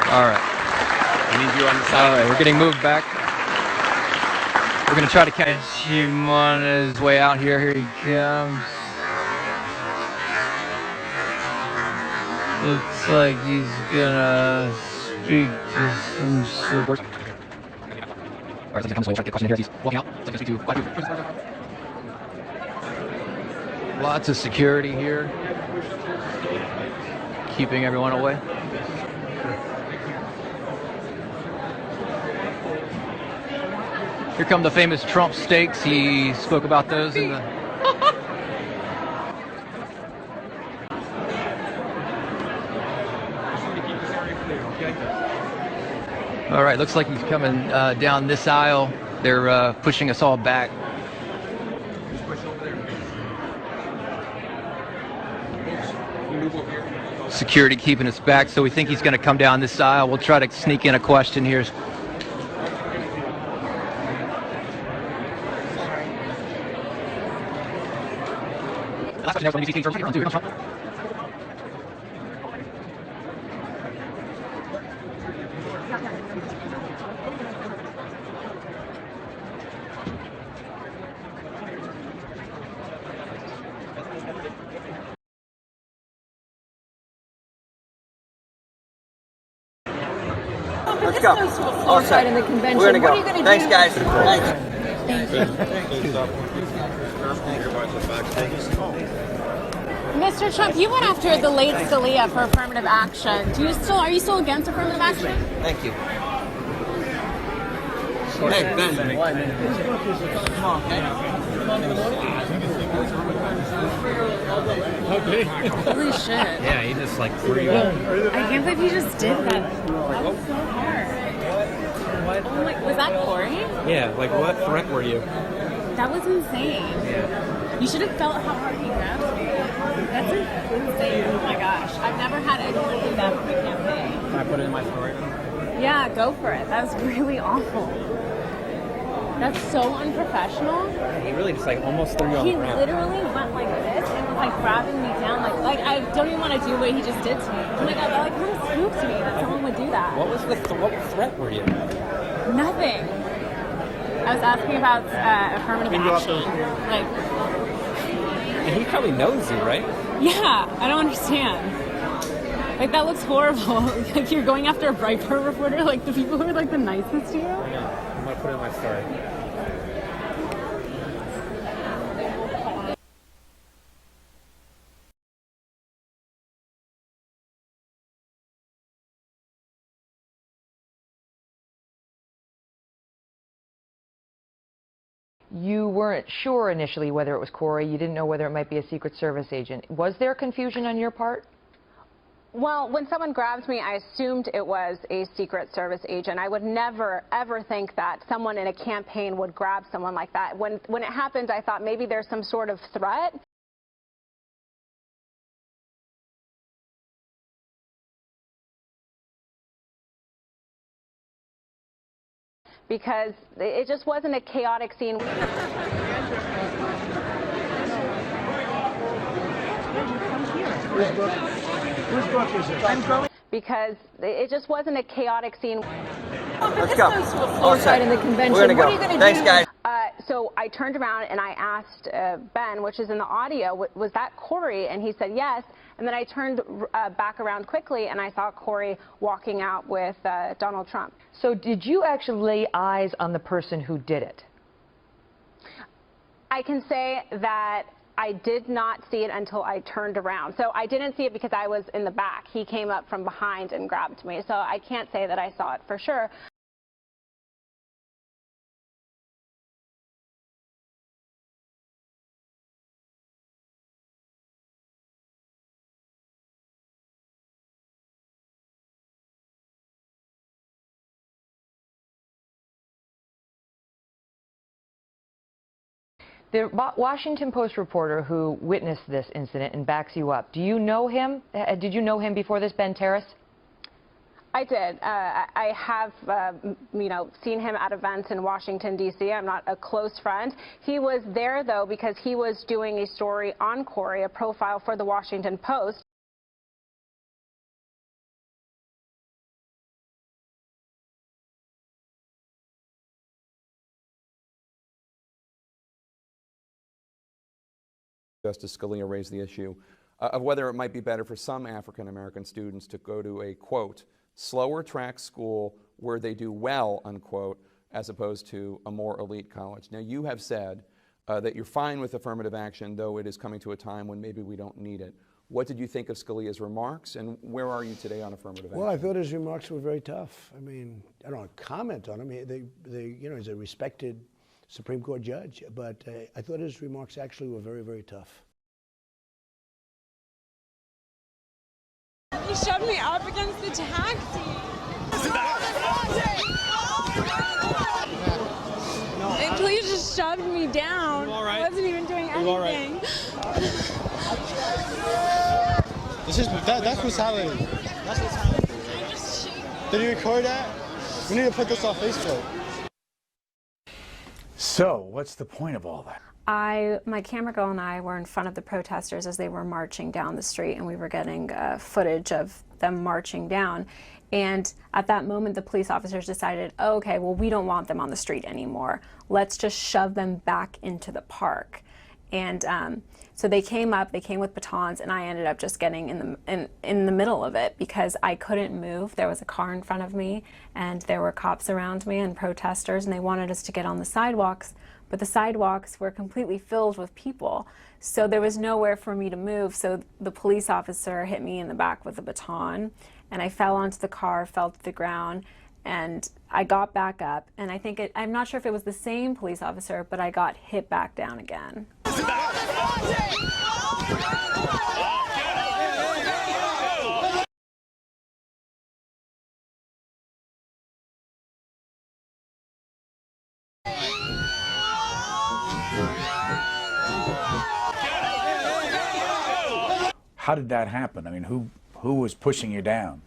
All right. I need you on the side. All right, we're getting moved back. We're going to try to catch him on his way out here. Here he comes. Looks like he's gonna speak to some support. Alright, so comes away, try to get a question in here as he's walking out. So I can speak to black people. Lots of security here, keeping everyone away. Here come the famous Trump steaks. He spoke about those in the... All right, looks like he's coming down this aisle. They're pushing us all back. Security keeping us back, so we think he's going to come down this aisle. We'll try to sneak in a question here. Last question from UCC first. Here on Trump. Let's go. All set. We're gonna go. Thanks, guys. Thanks. Mr. Trump, you went after the late Scalia for affirmative action. Are you still against affirmative action? Thank you. Hey, Ben. Come on, Okay. Holy shit. Yeah, he just like threw you out. I can't believe he just did that. That was so hard. Oh my, was that Corey? Yeah, like what threat were you? That was insane. Yeah. You should have felt how hard he grabbed me. That's insane. Oh my gosh. I've never had anyone do that for a campaign. Can I put it in my story? Yeah, go for it. That was really awful. That's so unprofessional. He really just like almost threw you on the ground. He literally went like this and was like grabbing me down. Like I don't even want to do what he just did to me. Oh my god, that like kind of spooked me that someone would do that. What was what threat were you? Nothing. I was asking about affirmative action. Like, and he probably knows you, right? Yeah, I don't understand. Like, that looks horrible. Like, you're going after a Breitbart reporter, like the people who are like the nicest to you. I know. I'm gonna put it in my story. You weren't sure initially whether it was Corey. You didn't know whether it might be a Secret Service agent. Was there confusion on your part? Well, when someone grabbed me, I assumed it was a Secret Service agent. I would never, ever think that someone in a campaign would grab someone like that. When it happened, I thought maybe there's some sort of threat. Because it just wasn't a chaotic scene. Whose book is it? Because it just wasn't a chaotic scene. Let's go. All set. In the convention. We're gonna go. Thanks, guys. So I turned around and I asked Ben, which is in the audio, was that Corey? And he said yes. And then I turned back around quickly and I saw Corey walking out with Donald Trump. So did you actually lay eyes on the person who did it? I can say that I did not see it until I turned around. So I didn't see it because I was in the back. He came up from behind and grabbed me. So I can't say that I saw it for sure. The Washington Post reporter who witnessed this incident and backs you up, do you know him? Did you know him before this, Ben Terrace? I did. I have, seen him at events in Washington, D.C. I'm not a close friend. He was there, though, because he was doing a story on Corey, a profile for the Washington Post. Justice Scalia raised the issue of whether it might be better for some African-American students to go to a, quote, slower track school where they do well, unquote, as opposed to a more elite college. Now, you have said that you're fine with affirmative action, though it is coming to a time when maybe we don't need it. What did you think of Scalia's remarks, and where are you today on affirmative action? Well, I thought his remarks were very tough. I mean, I don't want to comment on him. You know, he's a respected Supreme Court judge, but I thought his remarks actually were very, very tough. He shoved me up against the taxi. Until he just shoved me down. All right? I wasn't even doing anything. That's what's happening. That's what's happening. Did you record that? We need to put this on Facebook. So, what's the point of all that? My camera girl and I were in front of the protesters as they were marching down the street, and we were getting footage of them marching down. And at that moment, the police officers decided, oh, okay, well, we don't want them on the street anymore. Let's just shove them back into the park. And so they came with batons, and I ended up just getting in the middle of it because I couldn't move. There was a car in front of me, and there were cops around me and protesters, and they wanted us to get on the sidewalks. But the sidewalks were completely filled with people, so there was nowhere for me to move. So the police officer hit me in the back with a baton, and I fell onto the car, fell to the ground, and I got back up. And I'm not sure if it was the same police officer, but I got hit back down again. How did that happen? I mean, who was pushing you down?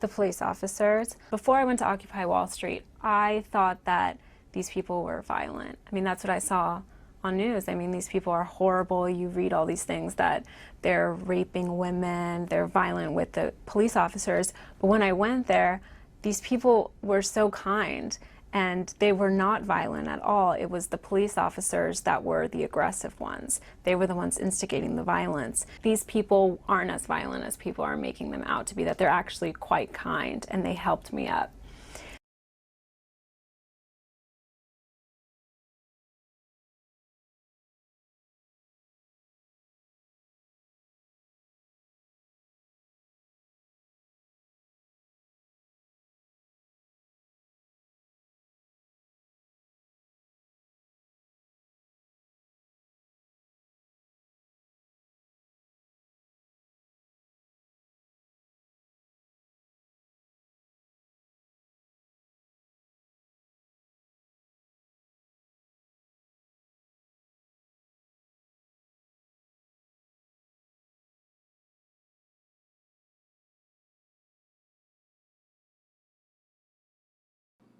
The police officers. Before I went to Occupy Wall Street, I thought that these people were violent. I mean, that's what I saw on news. I mean, these people are horrible. You read all these things that they're raping women, they're violent with the police officers. But when I went there, these people were so kind, and they were not violent at all. It was the police officers that were the aggressive ones. They were the ones instigating the violence. These people aren't as violent as people are making them out to be, that they're actually quite kind, and they helped me up.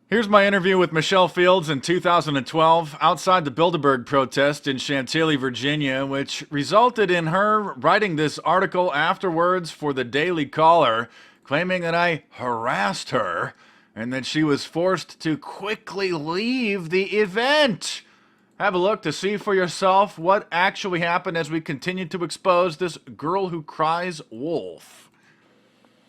Here's my interview with Michelle Fields in 2012 outside the Bilderberg protest in Chantilly, Virginia, which resulted in her writing this article afterwards for the Daily Caller, claiming that I harassed her and that she was forced to quickly leave the event. Have a look to see for yourself what actually happened as we continue to expose this girl who cries wolf.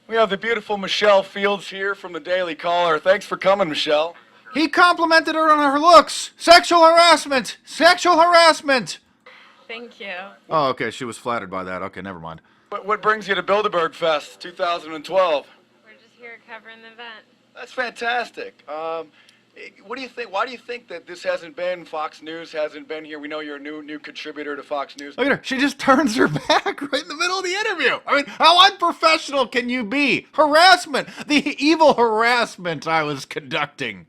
We have the beautiful Michelle Fields here from the Daily Caller. Thanks for coming, Michelle. He complimented her on her looks. Sexual harassment! Sexual harassment! Thank you. Oh, okay, she was flattered by that. Okay, never mind. What brings you to Bilderberg Fest 2012? We're just here covering the event. That's fantastic. What do you think? Why do you think that this hasn't been, Fox News hasn't been here? We know you're a new contributor to Fox News. Look at her. She just turns her back right in the middle of the interview. I mean, how unprofessional can you be? Harassment. The evil harassment I was conducting.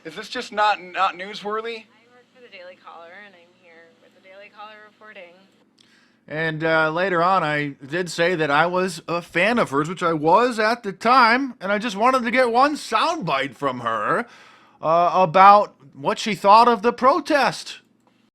Is this just not newsworthy? I work for the Daily Caller, and I'm here with the Daily Caller reporting. And later on, I did say that I was a fan of hers, which I was at the time, and I just wanted to get one soundbite from her about what she thought of the protest.